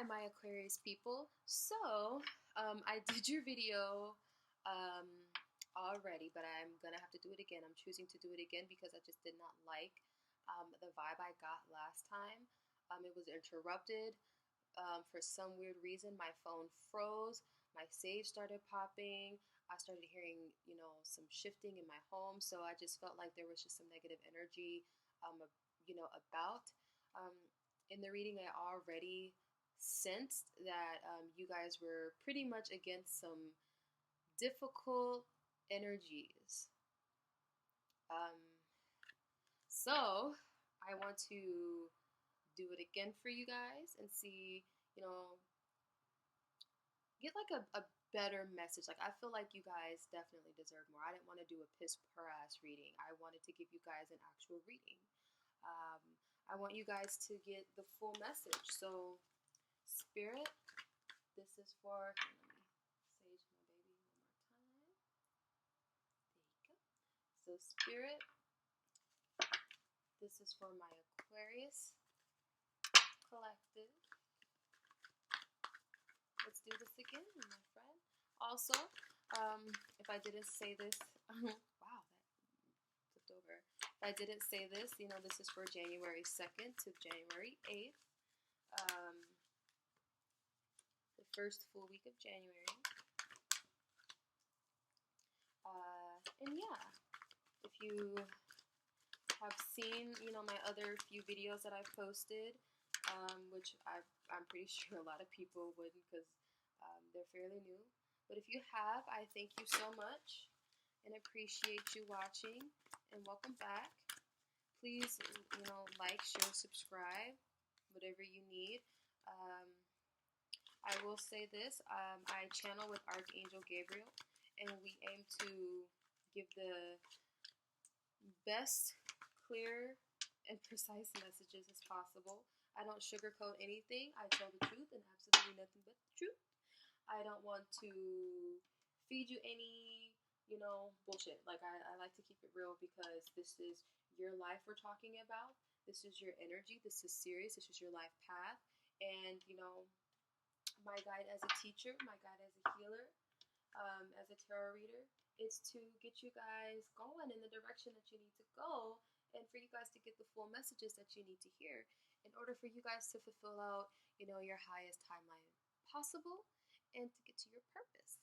Hi, my Aquarius people. So, I did your video um, already, but I'm gonna have to do it again. I'm choosing to do it again because I just did not like the vibe I got last time. It was interrupted for some weird reason. My phone froze. My save started popping. I started hearing, some shifting in my home. So I just felt like there was just some negative energy, about. Um, in the reading, I already sensed that you guys were pretty much against some difficult energies. Um, so I want to do it again for you guys and see, you know, get like a better message. Like, I feel like you guys definitely deserve more. I didn't want to do a piss per ass reading. I wanted to give you guys an actual reading. Um, I want you guys to get the full message. So, Spirit, this is for, let me sage my baby one more time. There you go. So, Spirit, this is for my Aquarius collective. Let's do this again, my friend. Also, if I didn't say this, wow, that flipped over. If I didn't say this, this is for January 2nd to January 8th. The first full week of January. And yeah, if you have seen, my other few videos that I've posted, which I'm pretty sure a lot of people wouldn't because they're fairly new. But if you have, I thank you so much and appreciate you watching, and welcome back. Please, like, share, subscribe, whatever you need. I will say this, I channel with Archangel Gabriel, and we aim to give the best, clear, and precise messages as possible. I don't sugarcoat anything. I tell the truth and absolutely nothing but the truth. I don't want to feed you any, bullshit. Like, I like to keep it real because this is your life we're talking about. This is your energy. This is serious. This is your life path. And, my guide as a teacher, my guide as a healer, as a tarot reader, is to get you guys going in the direction that you need to go, and for you guys to get the full messages that you need to hear in order for you guys to fulfill out, your highest timeline possible and to get to your purpose.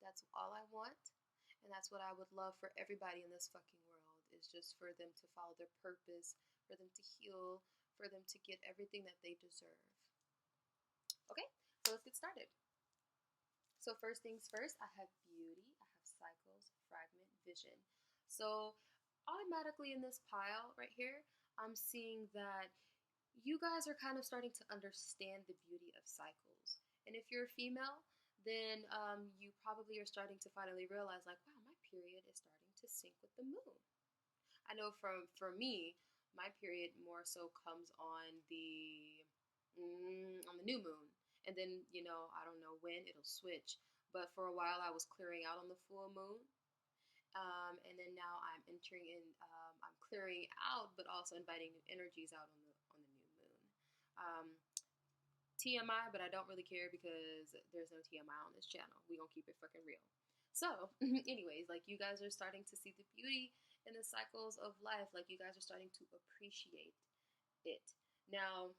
That's all I want, and that's what I would love for everybody in this fucking world, is just for them to follow their purpose, for them to heal, for them to get everything that they deserve. Okay, so let's get started. So first things first, I have beauty, I have cycles, fragment, vision. So automatically in this pile right here, I'm seeing that you guys are kind of starting to understand the beauty of cycles. And if you're a female, then you probably are starting to finally realize, like, wow, my period is starting to sync with the moon. I know for me, my period more so comes on the new moon. And then, I don't know when it'll switch. But for a while, I was clearing out on the full moon. And then now I'm entering in, I'm clearing out, but also inviting new energies out on the new moon. TMI, but I don't really care because there's no TMI on this channel. We gonna keep it fucking real. So, anyways, like, you guys are starting to see the beauty in the cycles of life. Like, you guys are starting to appreciate it. Now,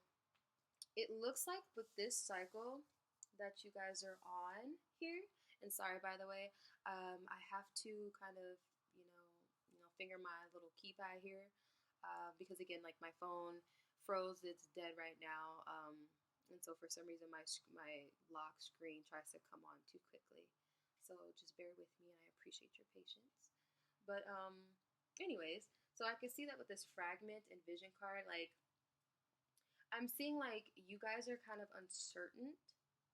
it looks like with this cycle that you guys are on here, and sorry, by the way, I have to kind of, finger my little keypad here, because again, like, my phone froze, it's dead right now, and so for some reason my lock screen tries to come on too quickly, so just bear with me, and I appreciate your patience. But anyways, so I can see that with this fragment and vision card, like, I'm seeing, like, you guys are kind of uncertain,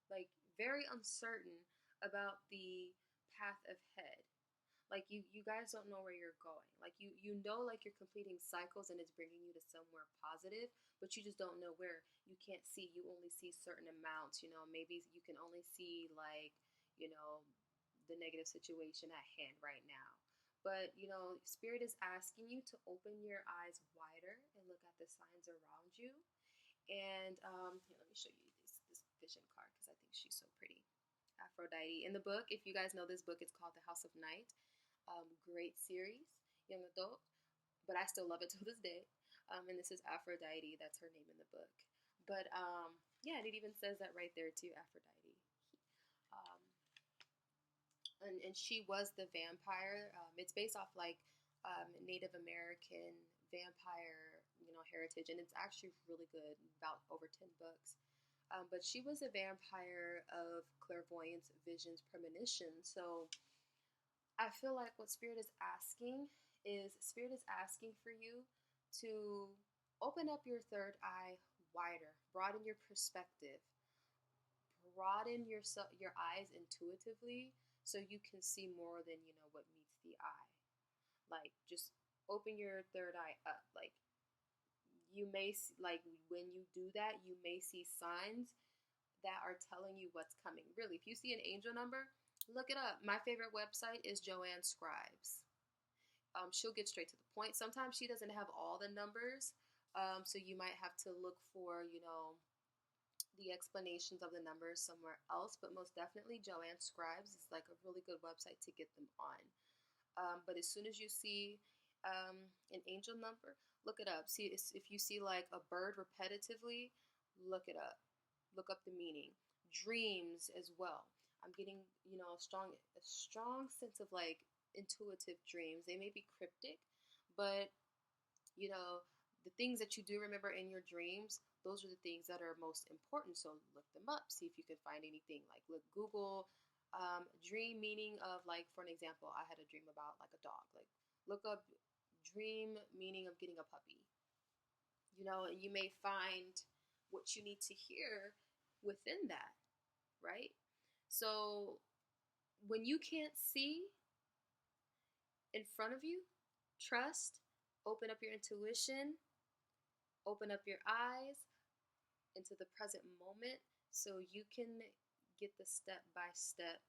like, very uncertain about the path ahead. Like, you guys don't know where you're going. Like, you know, like, you're completing cycles and it's bringing you to somewhere positive, but you just don't know where. You can't see. You only see certain amounts, maybe you can only see, like, the negative situation at hand right now. But, Spirit is asking you to open your eyes wider and look at the signs around you. And here, let me show you vision card because I think she's so pretty. Aphrodite. In the book, if you guys know this book, it's called The House of Night. Great series, young adult, but I still love it to this day. And this is Aphrodite. That's her name in the book. But yeah, and it even says that right there too, Aphrodite. Um, and she was the vampire. It's based off like Native American vampire, heritage, and it's actually really good. About over 10 books. But she was a vampire of clairvoyance, visions, premonition. So I feel like what Spirit is asking for you to open up your third eye wider, broaden your perspective, broaden your eyes intuitively so you can see more than what meets the eye. Like, just open your third eye up. Like, you may see, like, when you do that, you may see signs that are telling you what's coming. Really, if you see an angel number, look it up. My favorite website is Joanne Scribes. She'll get straight to the point. Sometimes she doesn't have all the numbers, so you might have to look for, the explanations of the numbers somewhere else. But most definitely, Joanne Scribes is like a really good website to get them on. But as soon as you see an angel number, look it up. See if you see like a bird repetitively, look it up. Look up the meaning. Dreams as well. I'm getting a strong sense of like intuitive dreams. They may be cryptic, but the things that you do remember in your dreams, those are the things that are most important. So look them up. See if you can find anything. Like Google dream meaning of, like, for an example, I had a dream about like a dog. Like, look up dream meaning of getting a puppy. And you may find what you need to hear within that, right? So when you can't see in front of you, trust, open up your intuition, open up your eyes into the present moment so you can get the step-by-step,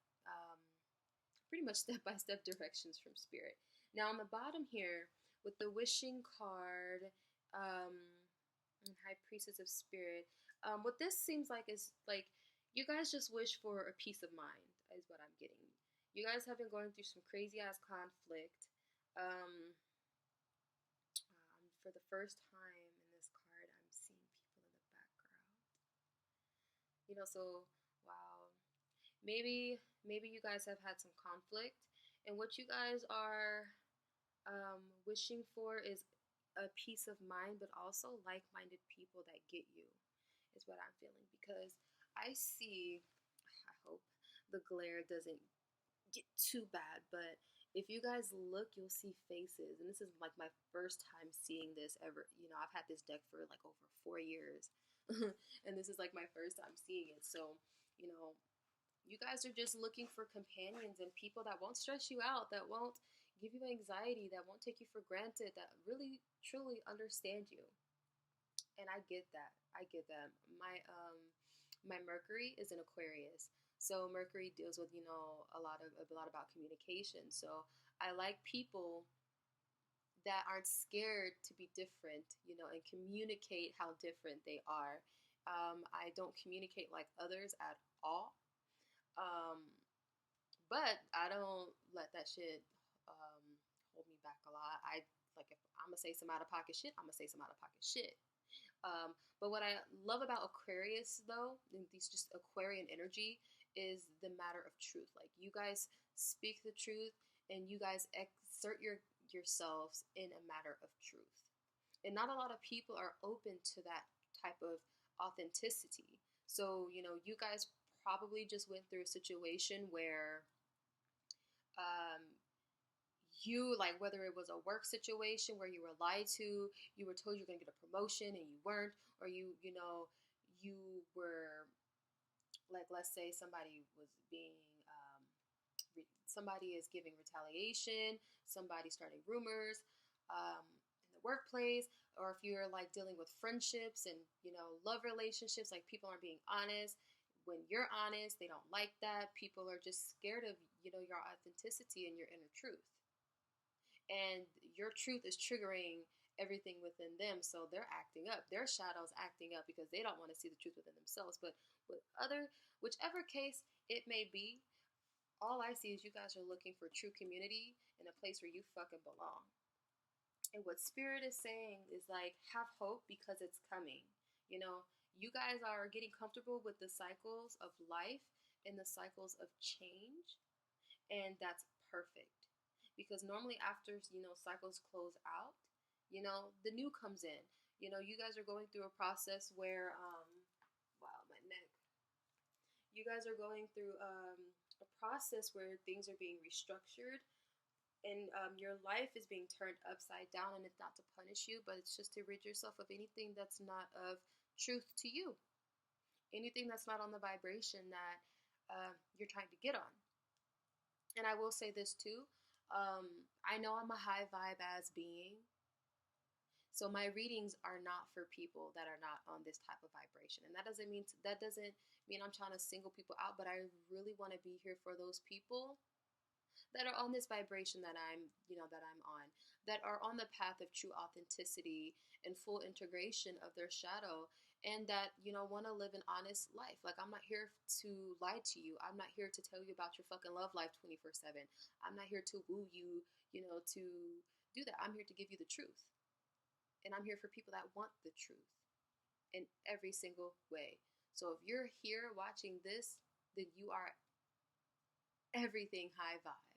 pretty much step-by-step directions from Spirit. Now on the bottom here, with the wishing card, High Priestess of Spirit, what this seems like is like you guys just wish for a peace of mind is what I'm getting. You guys have been going through some crazy ass conflict. For the first time in this card, I'm seeing people in the background. So wow, maybe you guys have had some conflict, and what you guys are wishing for is a peace of mind, but also like-minded people that get you, is what I'm feeling. Because I hope the glare doesn't get too bad, but if you guys look, you'll see faces. And this is like my first time seeing this ever. I've had this deck for like over 4 years. And this is like my first time seeing it. So, you guys are just looking for companions and people that won't stress you out, that won't give you anxiety, that won't take you for granted, that really, truly understand you. And I get that. My Mercury is in Aquarius. So Mercury deals with, a lot about communication. So I like people that aren't scared to be different, and communicate how different they are. I don't communicate like others at all. But I don't let that shit hold me back a lot. If I'm gonna say some out of pocket shit, I'm gonna say some out of pocket shit. But what I love about Aquarius, though, and these just Aquarian energy, is the matter of truth. Like, you guys speak the truth, and you guys exert yourselves in a matter of truth. And not a lot of people are open to that type of authenticity. So, you guys probably just went through a situation where you, like, whether it was a work situation where you were lied to, you were told you're going to get a promotion and you weren't, or you were, like, let's say somebody is giving retaliation, somebody starting rumors in the workplace, or if you're like dealing with friendships and love relationships, like people aren't being honest. When you're honest, they don't like that. People are just scared of your authenticity and your inner truth. And your truth is triggering everything within them. So they're acting up. Their shadow's acting up because they don't want to see the truth within themselves. But whichever case it may be, all I see is you guys are looking for true community in a place where you fucking belong. And what Spirit is saying is like, have hope because it's coming. You know, you guys are getting comfortable with the cycles of life and the cycles of change. And that's perfect. Because normally after, cycles close out, the new comes in. You guys are going through a process where, wow, my neck. You guys are going through a process where things are being restructured and your life is being turned upside down, and it's not to punish you, but it's just to rid yourself of anything that's not of truth to you, anything that's not on the vibration that you're trying to get on. And I will say this too, I know I'm a high vibe as being, so my readings are not for people that are not on this type of vibration, and that doesn't mean I'm trying to single people out, but I really want to be here for those people that are on this vibration that I'm on, that are on the path of true authenticity and full integration of their shadow, and that, want to live an honest life. Like, I'm not here to lie to you. I'm not here to tell you about your fucking love life 24/7. I'm not here to woo you, to do that. I'm here to give you the truth. And I'm here for people that want the truth in every single way. So if you're here watching this, then you are everything high vibe.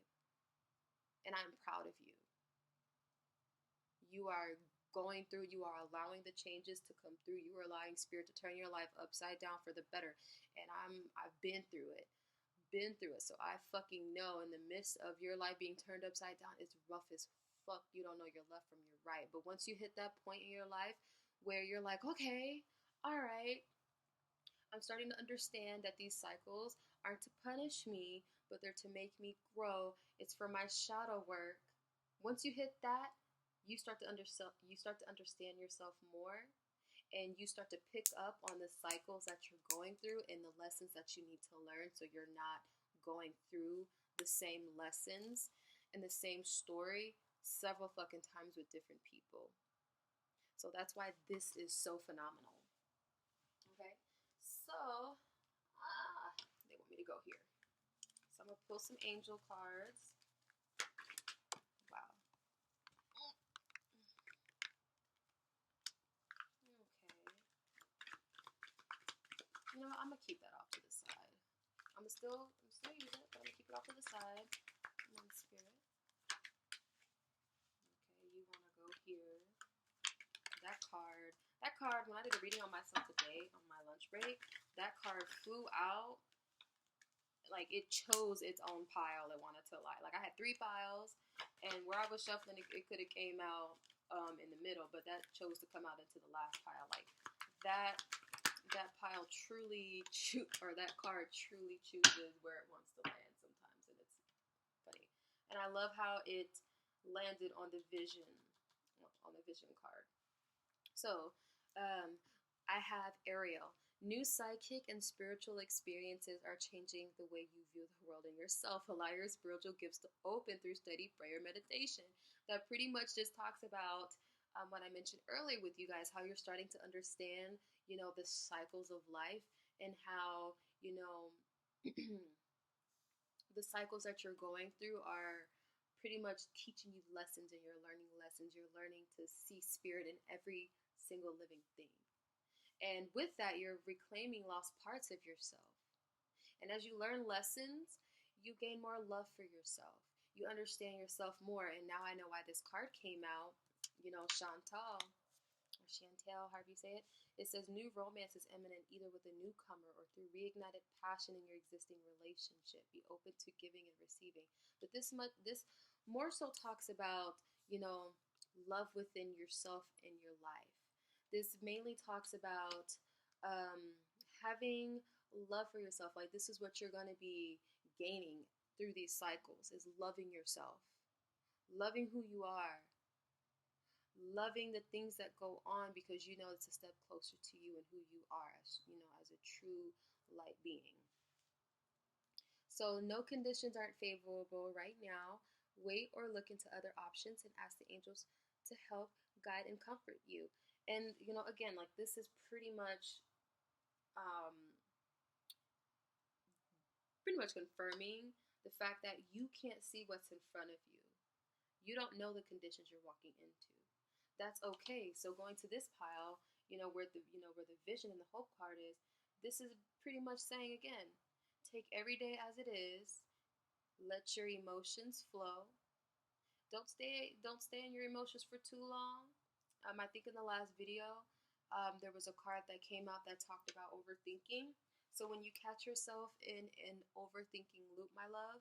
And I'm proud of you. You are going through, you are allowing the changes to come through. You are allowing Spirit to turn your life upside down for the better. And I've been through it. So I fucking know in the midst of your life being turned upside down, it's rough as fuck. You don't know your left from your right. But once you hit that point in your life where you're like, okay, all right, I'm starting to understand that these cycles aren't to punish me, but they're to make me grow. It's for my shadow work. Once you hit that, you start to understand yourself more, and you start to pick up on the cycles that you're going through and the lessons that you need to learn, so you're not going through the same lessons and the same story several fucking times with different people. So that's why this is so phenomenal. Okay? So, they want me to go here. So I'm going to pull some angel cards. Wow. Okay. You know what? I'm going to keep that off to the side. I'm still use it, but I'm going to keep it off to the side. And then Spirit. Okay, you want to go here. That card, when I did a reading on myself today on my lunch break, that card flew out. Like, it chose its own pile it wanted to lie. Like, I had 3 piles, and where I was shuffling, it could have came out in the middle, but that chose to come out into the last pile. Like, that pile truly or that card truly chooses where it wants to land sometimes, and it's funny. And I love how it landed on the vision card. So, I have Ariel. New psychic and spiritual experiences are changing the way you view the world and yourself. Allow your spiritual gifts to open through steady prayer meditation. That pretty much just talks about what I mentioned earlier with you guys, how you're starting to understand, the cycles of life, and how, the cycles that you're going through are pretty much teaching you lessons, and you're learning lessons. You're learning to see Spirit in every single living thing. And with that, you're reclaiming lost parts of yourself. And as you learn lessons, you gain more love for yourself. You understand yourself more. And now I know why this card came out. Chantel, however you say it. It says new romance is imminent, either with a newcomer or through reignited passion in your existing relationship. Be open to giving and receiving. But this more so talks about, love within yourself and your life. This mainly talks about having love for yourself. Like, this is what you're going to be gaining through these cycles, is loving yourself, loving who you are, loving the things that go on, because it's a step closer to you and who you are as a true light being. So no conditions aren't favorable right now. Wait or look into other options and ask the angels to help guide, and comfort you. And, again, like, this is um, pretty much confirming the fact that you can't see what's in front of you. You don't know the conditions you're walking into. That's okay. So going to this pile, where the vision and the hope card is, this is pretty much saying again, take every day as it is. Let your emotions flow. Don't stay in your emotions for too long. I think in the last video, there was a card that came out that talked about overthinking. So when you catch yourself in an overthinking loop, my love,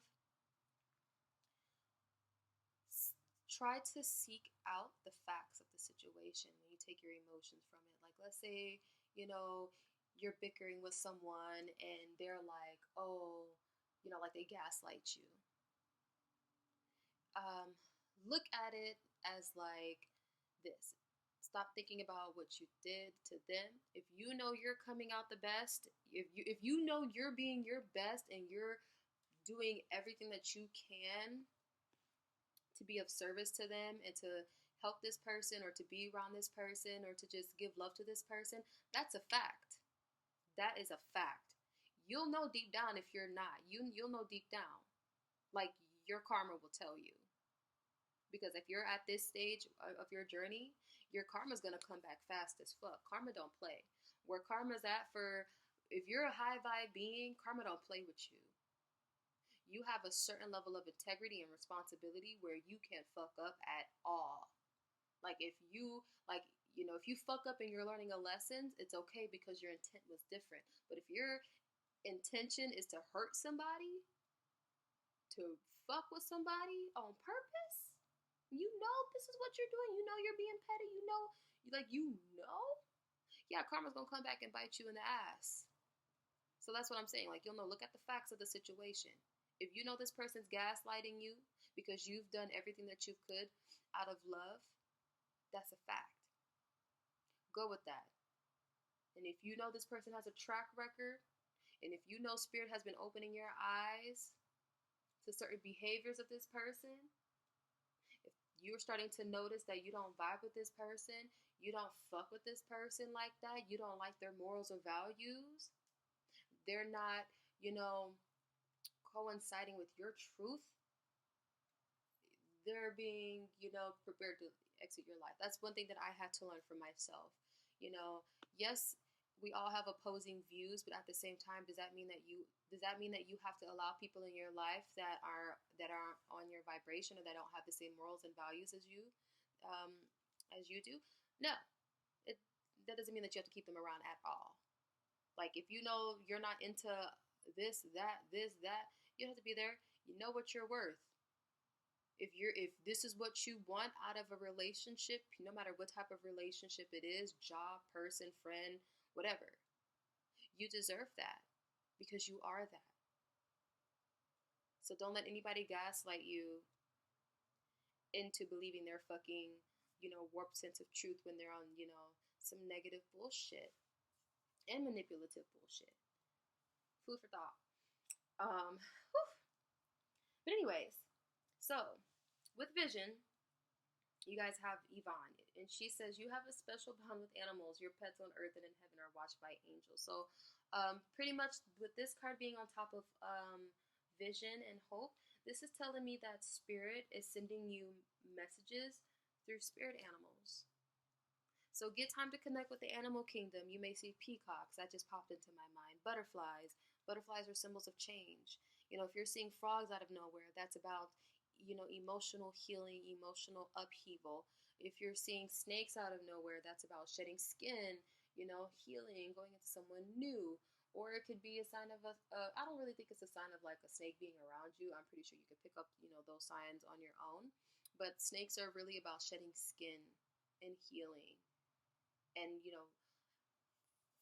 try to seek out the facts of the situation when you take your emotions from it. Like, let's say, you're bickering with someone and they're like, oh, like they gaslight you. Look at it as like this. Stop thinking about what you did to them. If you know you're coming out the best, if you know you're being your best and you're doing everything that you can to be of service to them and to help this person or to be around this person or to just give love to this person, that's a fact. That is a fact. You'll know deep down if you're not. You'll know deep down. Like, your karma will tell you. Because if you're at this stage of your journey, your karma's going to come back fast as fuck. Karma don't play. Where karma's at if you're a high vibe being, karma don't play with you. You have a certain level of integrity and responsibility where you can't fuck up at all. Like, if you fuck up and you're learning a lesson, it's okay because your intent was different. But if your intention is to hurt somebody, to fuck with somebody on purpose, this is what you're doing. You're being petty. Yeah, karma's gonna come back and bite you in the ass. So that's what I'm saying. Like, look at the facts of the situation. If you know this person's gaslighting you because you've done everything that you could out of love, that's a fact. Go with that. And if you know this person has a track record, and if you know Spirit has been opening your eyes to certain behaviors of this person, if you're starting to notice that you don't vibe with this person, you don't fuck with this person like that, you don't like their morals or values, they're not, coinciding with your truth, they're being, prepared to exit your life. That's one thing that I had to learn for myself. Yes, we all have opposing views, but at the same time, does that mean that you have to allow people in your life that aren't on your vibration or that don't have the same morals and values as you do? No, that doesn't mean that you have to keep them around at all. Like, if you know you're not into this, that, you don't have to be there. You know what you're worth. If this is what you want out of a relationship, no matter what type of relationship it is, job, person, friend, whatever, you deserve that because you are that. So don't let anybody gaslight you into believing their fucking, warped sense of truth when they're on, some negative bullshit and manipulative bullshit. Food for thought. But anyways, so with vision, you guys have Yvonne, and she says you have a special bond with animals. Your pets on earth and in heaven are watched by angels. So pretty much with this card being on top of vision and hope, this is telling me that Spirit is sending you messages through spirit animals. So get time to connect with the animal kingdom. You may see peacocks. That just popped into my mind. Butterflies. Butterflies are symbols of change. If you're seeing frogs out of nowhere, that's about, emotional healing, emotional upheaval. If you're seeing snakes out of nowhere, that's about shedding skin, healing, going into someone new. Or it could be a sign of I don't really think it's a sign of like a snake being around you. I'm pretty sure you could pick up, those signs on your own. But snakes are really about shedding skin and healing. And,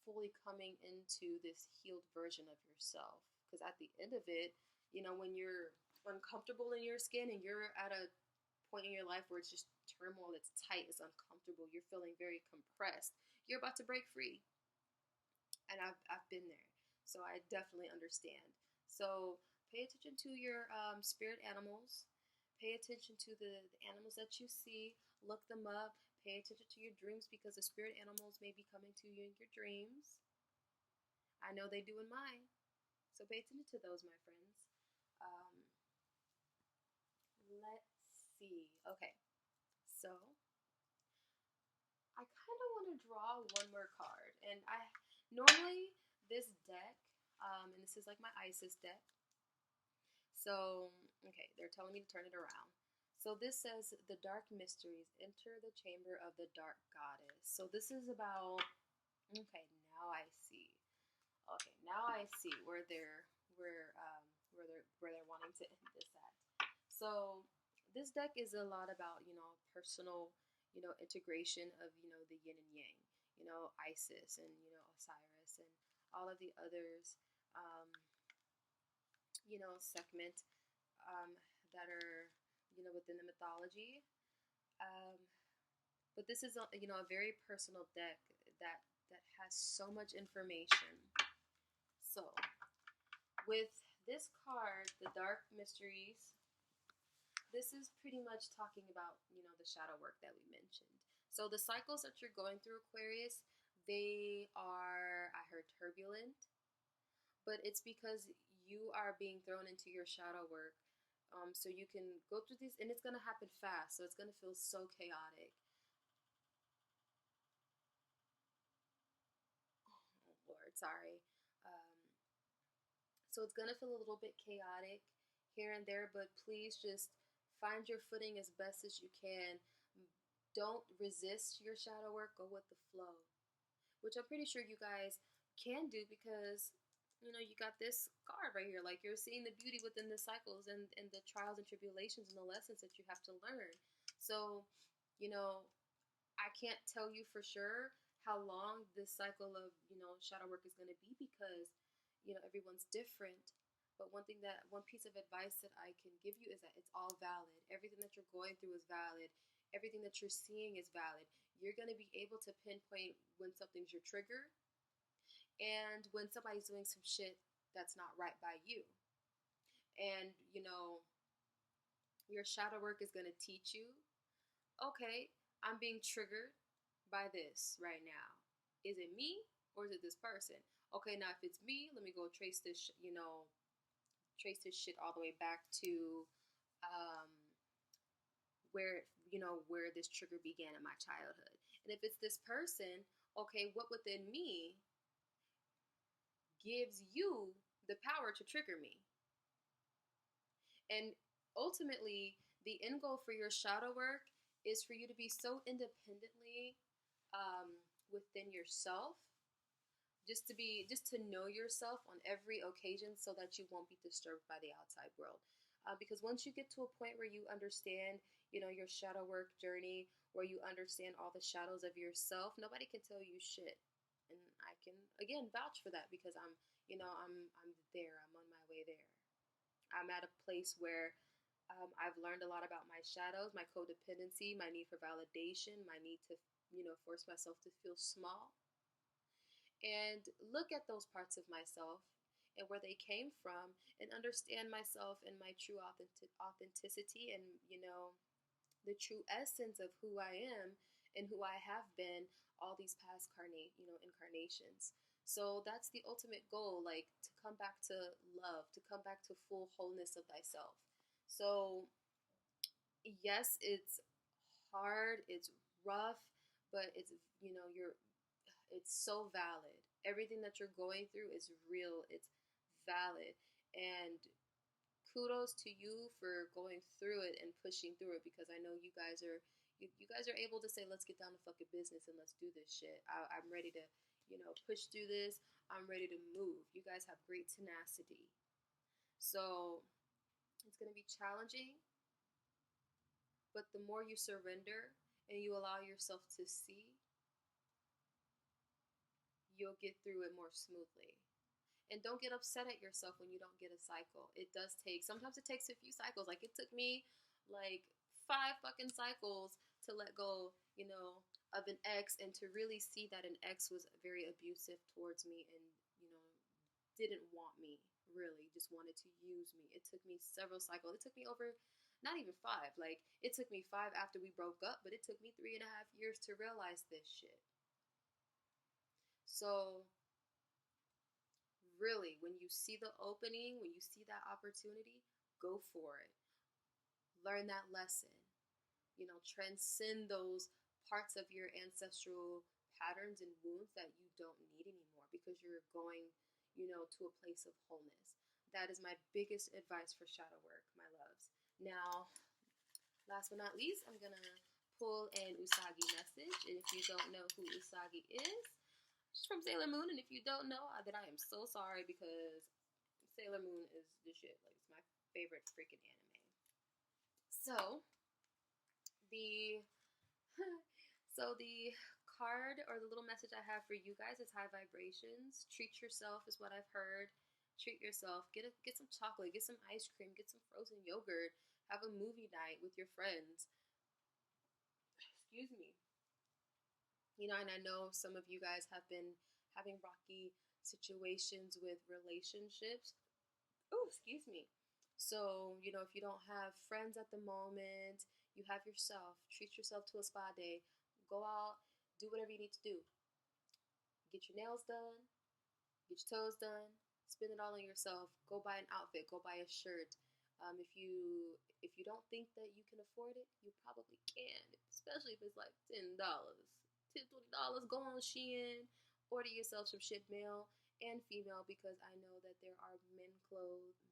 fully coming into this healed version of yourself. Because at the end of it, when you're uncomfortable in your skin and you're at a point in your life where it's just turmoil, it's tight, it's uncomfortable, you're feeling very compressed, you're about to break free. And I've been there. So I definitely understand. So pay attention to your spirit animals. Pay attention to the animals that you see. Look them up. pay attention to your dreams because the spirit animals may be coming to you in your dreams. I know they do in mine. So pay attention to those, my friends. Let's see. Okay. So I kind of want to draw one more card. And I normally this deck, and this is like my Isis deck. So, okay, they're telling me to turn it around. So this says, the dark mysteries, enter the chamber of the dark goddess. So this is about, okay, now I see. Okay, now I see where they're wanting to end this at. So this deck is a lot about, personal, integration of, the yin and yang, Isis and, Osiris and all of the others, segment that are, within the mythology. But this is, a very personal deck that has so much information. So, with this card, the Dark Mysteries, this is pretty much talking about, the shadow work that we mentioned. So the cycles that you're going through, Aquarius, they are, I heard, turbulent, but it's because you are being thrown into your shadow work. So you can go through these, and it's going to happen fast, so it's going to feel so chaotic. Oh, Lord, sorry. So it's going to feel a little bit chaotic here and there, but please just find your footing as best as you can. Don't resist your shadow work, go with the flow, which I'm pretty sure you guys can do because, you got this card right here. Like, you're seeing the beauty within the cycles and the trials and tribulations and the lessons that you have to learn. So, I can't tell you for sure how long this cycle of, shadow work is going to be because, everyone's different. But one piece of advice that I can give you is that it's all valid. Everything that you're going through is valid. Everything that you're seeing is valid. You're going to be able to pinpoint when something's your trigger and when somebody's doing some shit that's not right by you. And, your shadow work is going to teach you, okay, I'm being triggered by this right now. Is it me or is it this person? Okay, now if it's me, let me go trace this, trace this shit all the way back to where this trigger began in my childhood. And if it's this person, okay, what within me gives you the power to trigger me? And ultimately, the end goal for your shadow work is for you to be so independently within yourself, just to know yourself on every occasion so that you won't be disturbed by the outside world. Because once you get to a point where you understand, your shadow work journey, where you understand all the shadows of yourself, nobody can tell you shit. And I can, again, vouch for that because I'm there. I'm on my way there. I'm at a place where I've learned a lot about my shadows, my codependency, my need for validation, my need to, force myself to feel small. And look at those parts of myself and where they came from and understand myself and my true authenticity and, the true essence of who I am and who I have been all these past incarnations. So that's the ultimate goal, like to come back to love, to come back to full wholeness of thyself. So yes, it's hard, it's rough, but it's, it's so valid. Everything that you're going through is real, it's valid. And kudos to you for going through it and pushing through it because I know you guys are able to say, let's get down to fucking business and let's do this shit. I'm ready to, push through this. I'm ready to move. You guys have great tenacity. So it's going to be challenging, but the more you surrender and you allow yourself to see, you'll get through it more smoothly. And don't get upset at yourself when you don't get a cycle. It does take, sometimes it takes a few cycles. Like, it took me like 5 fucking cycles to let go, of an ex and to really see that an ex was very abusive towards me and, didn't want me, really, just wanted to use me. It took me several cycles. It took me over not even 5. Like, it took me 5 after we broke up, but it took me 3.5 years to realize this shit. So, really, when you see the opening, when you see that opportunity, go for it. Learn that lesson. You know, transcend those parts of your ancestral patterns and wounds that you don't need anymore because you're going, you know, to a place of wholeness. That is my biggest advice for shadow work, my loves. Now, last but not least, I'm going to pull an Usagi message. And if you don't know who Usagi is, she's from Sailor Moon. And if you don't know, then I am so sorry because Sailor Moon is the shit. Like, it's my favorite freaking anime. So, the card or the little message I have for you guys is high vibrations. Treat yourself is what I've heard. Treat yourself. Get some chocolate. Get some ice cream. Get some frozen yogurt. Have a movie night with your friends. Excuse me. You know, and I know some of you guys have been having rocky situations with relationships. Oh, excuse me. So, you know, if you don't have friends at the moment, you have yourself. Treat yourself to a spa day. Go out, do whatever you need to do. Get your nails done, get your toes done, spend it all on yourself. Go buy an outfit, go buy a shirt. If you don't think that you can afford it, you probably can, especially if it's like $10, $20. Go on Shein, order yourself some shit, male and female, because I know that there are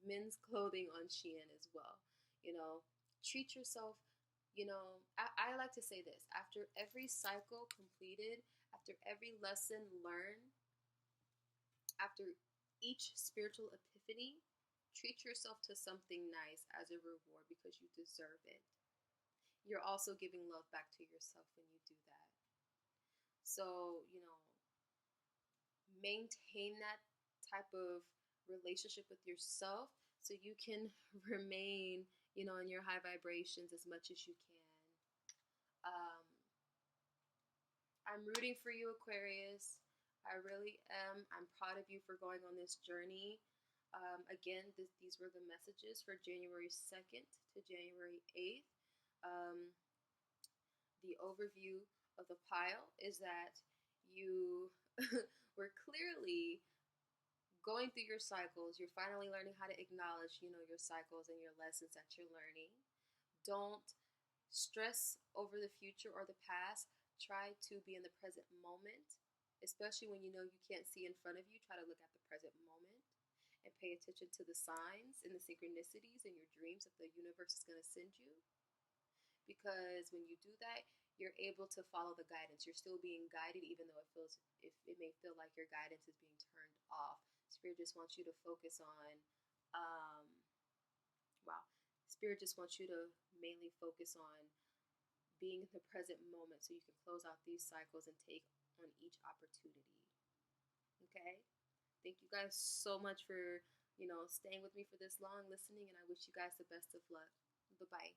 men's clothing on Shein as well. You know, treat yourself. You know, I like to say this: after every cycle completed, after every lesson learned, after each spiritual epiphany, treat yourself to something nice as a reward because you deserve it. You're also giving love back to yourself when you do that. So, you know, maintain that type of relationship with yourself so you can remain, you know, in your high vibrations as much as you can. I'm rooting for you, Aquarius. I really am. I'm proud of you for going on this journey. Again, these were the messages for January 2nd to January 8th. The overview of the pile is that you were clearly going through your cycles. You're finally learning how to acknowledge, you know, your cycles and your lessons that you're learning. Don't stress over the future or the past. Try to be in the present moment, especially when you know you can't see in front of you. Try to look at the present moment and pay attention to the signs and the synchronicities and your dreams that the universe is going to send you. Because when you do that, you're able to follow the guidance. You're still being guided, even though it may feel like your guidance is being turned off. Spirit just wants you to focus on, Spirit just wants you to mainly focus on being in the present moment so you can close out these cycles and take on each opportunity. Okay? Thank you guys so much for, you know, staying with me for this long, listening, and I wish you guys the best of luck. Bye-bye.